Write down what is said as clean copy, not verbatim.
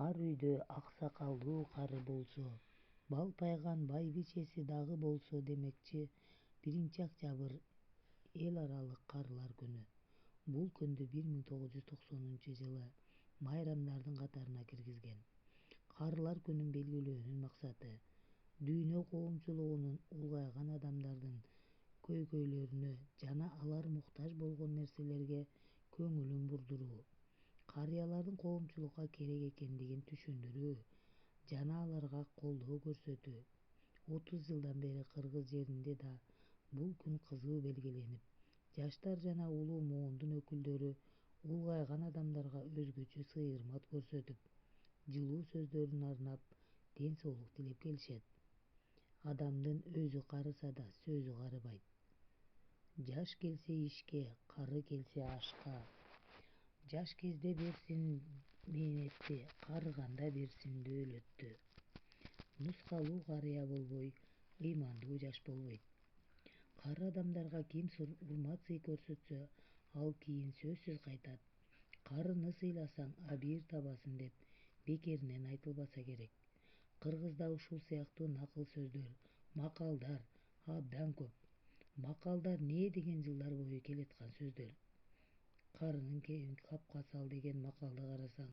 Ар үйдө аксакалдуу кары болсо, балпайган байбичеси дагы болсо демекчи 1-октябрь эл аралык карылар күнү. Бул күндү 1990-жылы майрамдардын катарына киргизген. Карылар күнүн белгилөөнүн максаты дүйнө коомчулугунун улгайган адамдардын көйгөйлөрүнө жана алар муктаж болгон нерселерге көңүлүн бурдуруу, карыялардын коомчулукка керек экендигин түшүндүрүү жана аларга колдоо көрсөтүү. 30 жылдан бери кыргыз жеринде да бул күн кызуу белгиленип, жаштар жана улуу муундун өкүлдөрү улгайган адамдарга өзгөчө сый-урмат көрсөтүп, жылуу сөздөрүн арнап, ден соолук тилеп келишет. Адамдын өзү карыса да сөзү карыбайт. Жаш келсе ишке, кары келсе ашка. Жаш кезде берсин мээнетти, карыганда берсин дөөлөттү. Нускалуу карыя болбой, ыймандуу жаш болбойт. Кары адамдарга ким урмат сый көрсөтсө, ал кийин сөзсүз кайтат. Карыны сыйласаң абийир табасың деп бекеринен айтылбаса керек. Кыргызда ушул сыяктуу накыл сөздөр, макалдар абдан көп. Макалдар не деген жылдар бою келаткан сөздөр. Карынын кепин капка сал деген макалды карасаң,